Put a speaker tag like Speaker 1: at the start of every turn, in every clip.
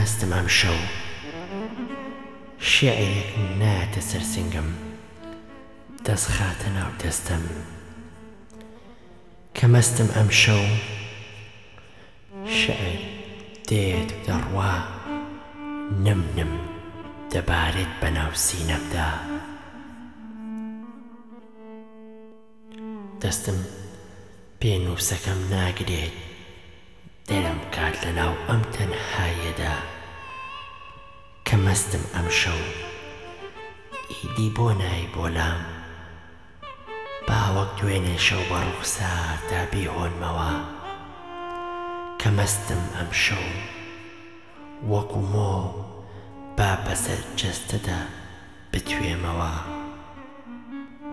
Speaker 1: مەستم ئەم شەو شیعرێک نایەتە سەر سنگم دەست خاتە ناو دەستەم کە مەستم ئەم شەو شیعر دێت و دەڕوا نم نم دەبارێت بەناو سینەمدا دەستم پێ نووسەکەم ناگرێت دەرم کات لەناو ئەم تەنهاییەدا کە مەستم ئەم شەو ئیدی بۆ نای بۆلام با وەک دوێنێ شەو بە ڕوخساردا بیهۆنمەوە کە مەستم ئەم شەو وەکو مۆ با بەسەر جەستەدا بتوێمەوە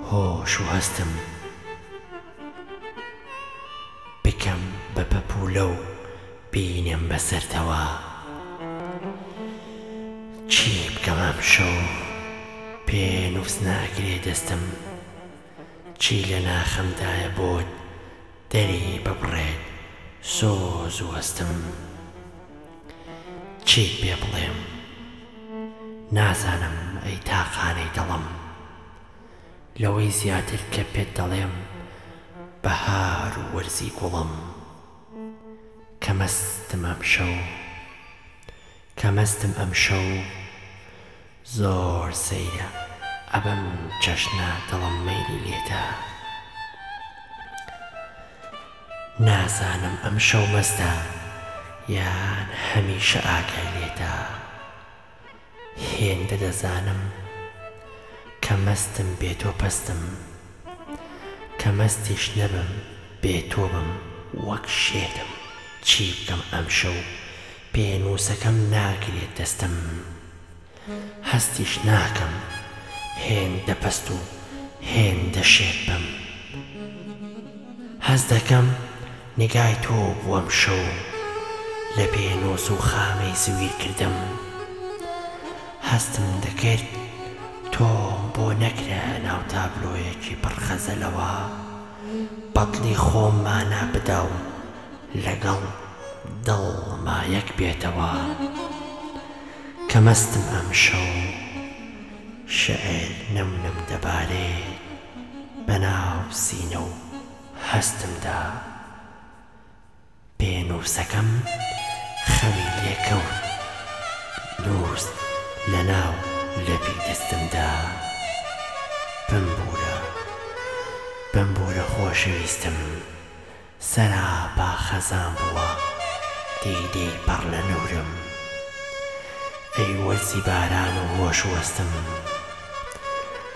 Speaker 1: هۆش و هەستم بکەم بە پەپوولە و بینم بەسەرتەوە چی بکەم ئەم شەو پێ نووس ناگرێ دەستم چی لە ناخەمدایە بۆت دەری ببڕێت سۆز و هەستم چیت پێ بڵێم نازانم ئەی تاقانەی دڵم لەوەی زیاتر کە پێت دەڵێم بەهار و وەرزی گوڵم کە مەستم ئەم شەو زۆر سەیرە ئەبەم جەشنە دڵم مەیلی لێتە نازانم ئەم شەو مەستە یان هەمیشە ئاگای لێتە هێندە دەزانم کە مەستم بێ تۆ پەستم کە مەستیش نەبم بێ تۆ بم وەک شێتم چی بکەم ئەم شەو پێنووسەکەم ناگرێت دەستم هەستیش ناکەم هێندە پەست و هێندە شێت بم هەست دەکەم نیگای تۆ بووەم شەو لە پێنووس و خامەی زویر کردم هەستم دەکرد تۆم بۆ نەکرە ناو تابلۆیەکی پڕخەزەلەوە بەدڵی خۆممانە بدا و لەگەڵ دڵما یەک بێتەوە کە مەستم ئەم شەو شیعر نم دەبارێت بەناو سینە و هەستمدا پێنووسەکەم خەوی لێکەوت نووست لەناو لەپی دەستمدا بمبورە خۆشەویستم سەرابا خەزان بووە دەیدەی پەڕ لە نورم ئەی وەرزی باران و هۆش وەستم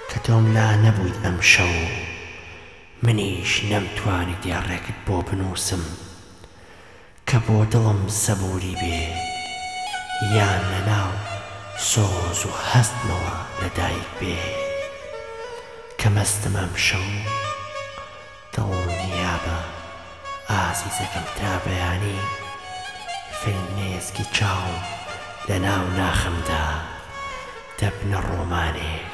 Speaker 1: کە تۆم لا نەبوویت ئەم شەو منیش نەمتوانی دیاڕێکت بۆ بنووسم کە بۆ دڵم سەبووری بێ یان لەناو سۆز و هەستمەوە لەدایک بێ کە مەستم ئەم شەو دڵنیابە ئازیزەکەم تا بەیانی فێنێزکی چاوم لەناو ناخەمدا دەبنە ڕۆمانێک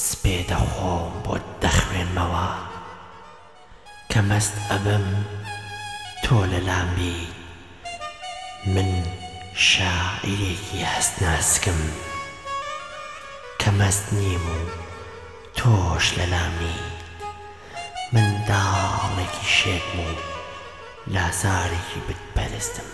Speaker 1: سپێ دەخۆم بۆت دەخوێنمەوە کە مەست ئەبم تۆ لەلام بیت من شاعیرێکی هەستناسکم کە مەست نیم و تۆش لەلام نیت منداڵێکی شێتم و لازارێکی بتپەرستم